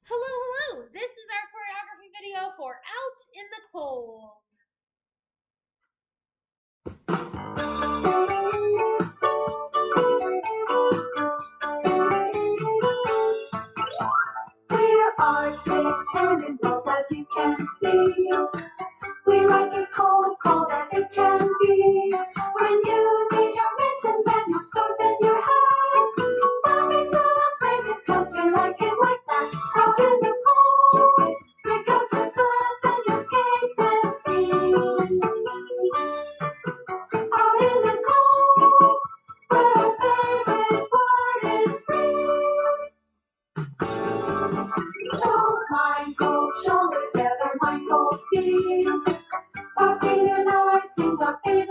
Hello, hello! This is our choreography video for Out in the Cold. We're Arctic animals, as you can see. We like it cold, cold as it can be. When you need your mittens and your scarf and your hat, we'll be celebrating 'cause we like it like that. Out in the cold, pick up your sleds and your skates and ski. Out in the cold, where our favorite word is freeze. Don't mind cold shoulders, never mind cold feet. Frosting and icing's our favorite.